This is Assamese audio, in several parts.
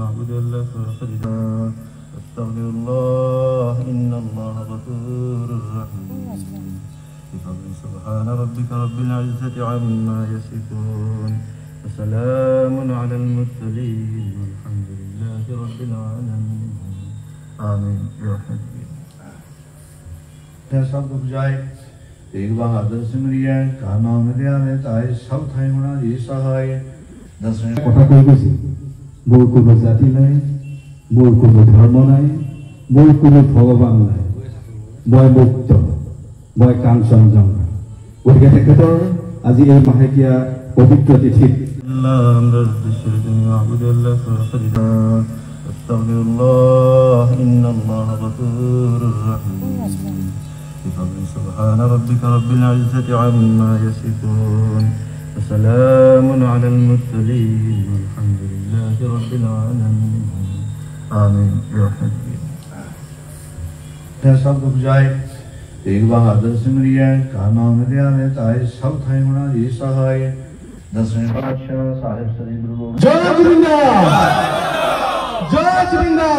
نعبد إلا فخرجنا أستغفر الله إن الله غفور رحيم بفضل سبحان ربك رب العزة عما يصفون وسلام على المرسلين والحمد لله رب العالمين آمين برحمتك सब दुख जाए तेग बहादुर सिमरिया का नाम लिया ले ताई सब थाई मना जी सहाय दसवें কথা কৈ গৈছে মোৰ কোনো জাতি নাই মোৰ কোনো ধৰ্ম নাই মোৰ কোনো ভগৱান নাই মই মুক্ত মই কাঞ্চনজঙ্ঘা গতিকে তেখেতৰ আজি এই মাহেকীয়া পবিত্ৰ তিথিত أستغفر الله إن الله غفور رحيم بفضل سبحان ربك رب العزة عما يصفون وسلام على المرسلين والحمد لله رب العالمين آمين برحمتك सब दुख जाए तेग बहादुर सिमरिया का नाम लिया ले ताई सब थाई मना जी सहाय दसवें पातशाह साहिब श्री गुरु गोबिंद জয় গোবিন্দা জয় গোবিন্দা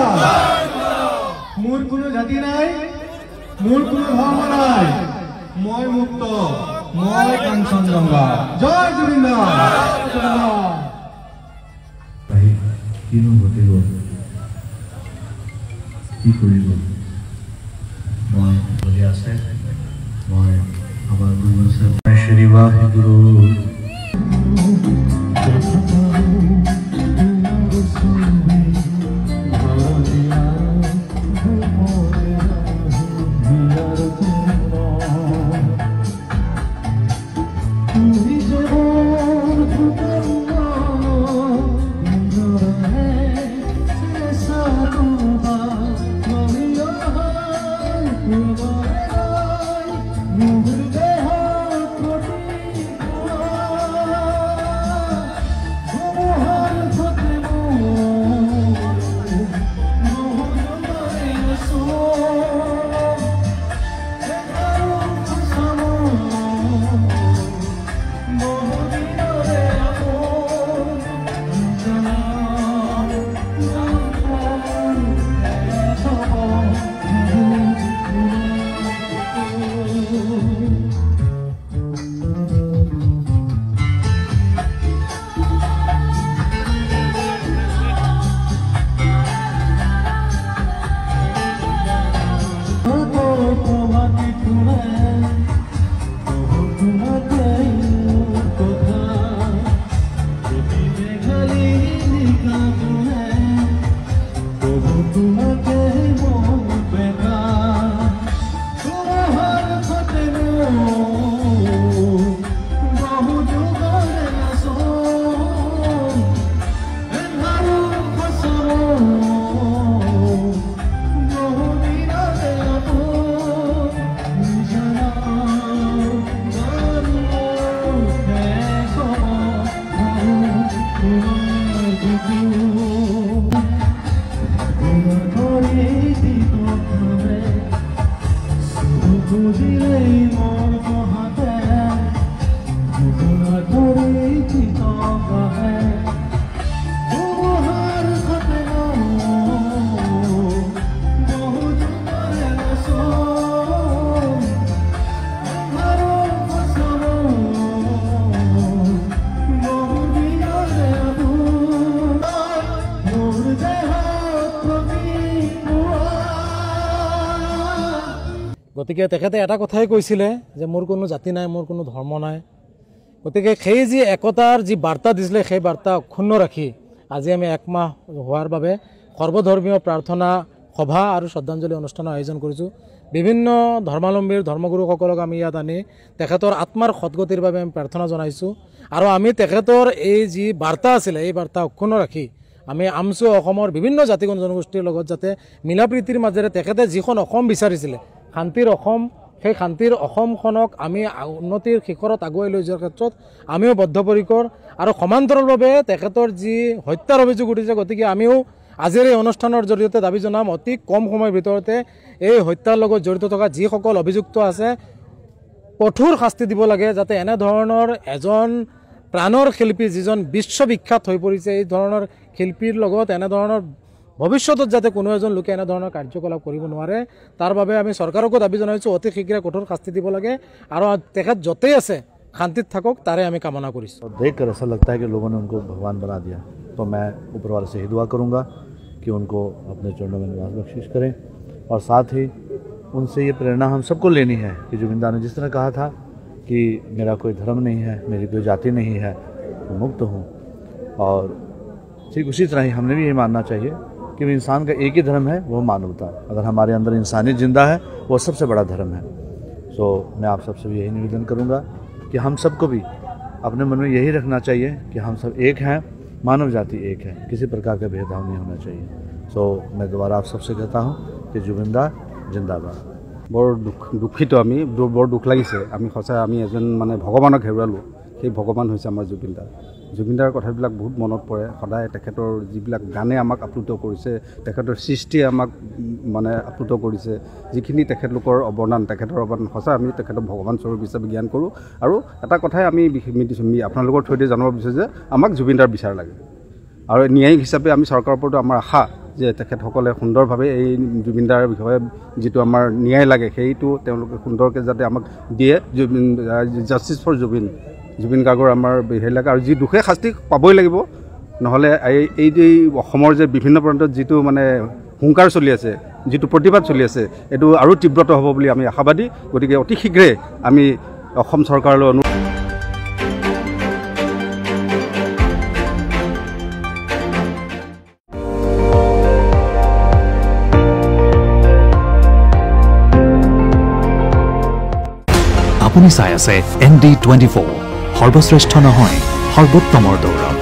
মোৰ কোনো জাতি নাই মোৰ কোনো ধৰ্ম নাই মই মুক্ত মই কাঞ্চনজঙ্ঘা জয় গোবিন্দা তাই কিনো ঘটিব কি কৰিব মই বলি আছে মই আমাৰ গুৰু আছে শ্ৰী বাহিগুৰু গতিকে তেখেতে এটা কথাই কৈছিলে যে মোৰ কোনো জাতি নাই মোৰ কোনো ধৰ্ম নাই গতিকে সেই যি একতাৰ যি বাৰ্তা দিছিলে সেই বাৰ্তা অক্ষুণ্ণ ৰাখি আজি আমি একমাহ হোৱাৰ বাবে সৰ্বধৰ্মীয় প্ৰাৰ্থনা সভা আৰু শ্ৰদ্ধাঞ্জলি অনুষ্ঠানৰ আয়োজন কৰিছোঁ বিভিন্ন ধৰ্মাৱলম্বীৰ ধৰ্মগুৰুসকলক আমি ইয়াত আনি তেখেতৰ আত্মাৰ সদ্গতিৰ বাবে আমি প্ৰাৰ্থনা জনাইছোঁ আৰু আমি তেখেতৰ এই যি বাৰ্তা আছিলে এই বাৰ্তা অক্ষুণ্ণ ৰাখি আমি আমচু অসমৰ বিভিন্ন জাতি জনগোষ্ঠীৰ লগত যাতে মিলা প্ৰীতিৰ মাজেৰে তেখেতে যিখন অসম বিচাৰিছিলে শান্তিৰ অসম সেই শান্তিৰ অসমখনক আমি উন্নতিৰ শিখৰত আগুৱাই লৈ যোৱাৰ ক্ষেত্ৰত আমিও বদ্ধপৰিকৰ আৰু সমান্তৰালভাৱে তেখেতৰ যি হত্যাৰ অভিযোগ উঠিছে গতিকে আমিও আজিৰ এই অনুষ্ঠানৰ জৰিয়তে দাবী জনাম অতি কম সময়ৰ ভিতৰতে এই হত্যাৰ লগত জড়িত থকা যিসকল অভিযুক্ত আছে কঠোৰ শাস্তি দিব লাগে যাতে এনে ধৰণৰ এজন প্ৰাণৰ শিল্পী যিজন বিশ্ববিখ্যাত হৈ পৰিছে এই ধৰণৰ শিল্পীৰ লগত এনেধৰণৰ ভৱিষ্যতত যাতে কোনো এজন লোকে এনেধৰণৰ কাৰ্যকলাপ কৰিব নোৱাৰে তাৰ বাবে আমি চৰকাৰকো দাবী জনাইছোঁ অতি শীঘ্ৰে কঠোৰ শাস্তি দিব লাগে আৰু তেখেত য'তেই আছে শান্তিত থাকক তাৰে আমি কামনা কৰিছোঁ। देखकर ऐसा लगता है कि लोगों ने उनको भगवान बना दिया, तो मैं ऊपर वाले से ही दुआ करूँगा कि उनको अपने चरणों में निवास बख्शिश करें और साथ ही उनसे ये प्रेरणा हम सबको लेनी है कि जुबिंदा ने जिस तरह कहा था कि मेरा कोई धर्म नहीं है, मेरी कोई जाति नहीं है, मैं मुक्त हूँ, और ठीक उसी तरह ही हमने भी ये मानना चाहिए कि इंसान का एक ही धर्म है, वो मानवता। अगर हमारे अंदर इंसानियत जिंदा है वो सबसे बड़ा धर्म है। सो मैं आप सबसे भी यही निवेदन करूँगा कि हम सबको भी अपने मन में यही रखना चाहिए कि हम सब एक हैं, मानव जाति एक है, किसी प्रकार का भेदभाव नहीं होना चाहिए। सो मैं दोबारा आप सबसे कहता हूँ कि जुबिंदा जिंदाबाद। বৰ দুখিত আমি, বৰ দুখ লাগিছে। আমি সঁচাই আমি এজন মানে ভগৱানক হেৰুৱালোঁ, সেই ভগৱান হৈছে আমাৰ জুবিনদা। জুবিনদাৰ কথাবিলাক বহুত মনত পৰে সদায়। তেখেতৰ যিবিলাক গানে আমাক আপ্লুত কৰিছে, তেখেতৰ সৃষ্টিয়ে আমাক মানে আপ্লুত কৰিছে, যিখিনি তেখেতলোকৰ অৱদান, সঁচাই আমি তেখেতক ভগৱান স্বৰূপ হিচাপে জ্ঞান কৰোঁ। আৰু এটা কথাই আমি আপোনালোকৰ থ্ৰুদি জনাব বিচাৰোঁ যে আমাক জুবিনদাৰ বিচাৰ লাগে, আৰু ন্যায়িক হিচাপে আমি চৰকাৰৰ ওপৰতো আমাৰ আশা যে তেখেতসকলে সুন্দৰভাৱে এই জুবিনদাৰ বিষয়ে যিটো আমাৰ ন্যায় লাগে সেইটো তেওঁলোকে সুন্দৰকৈ যাতে আমাক দিয়ে। জাষ্টিছ ফৰ জুবিন গাৰ্গৰ আমাৰ হেৰি লাগে, আৰু যি দুখে শাস্তি পাবই লাগিব। নহ'লে এই যে অসমৰ যে বিভিন্ন প্ৰান্তত যিটো মানে হুংকাৰ চলি আছে, যিটো প্ৰতিবাদ চলি আছে, এইটো আৰু তীব্ৰত হ'ব বুলি আমি আশাবাদী। গতিকে অতি শীঘ্ৰে আমি অসম চৰকাৰলৈ আপুনি চাই আছে ND24, সৰ্বশ্ৰেষ্ঠ নহয় সৰ্বোত্তমৰ দৌৰ।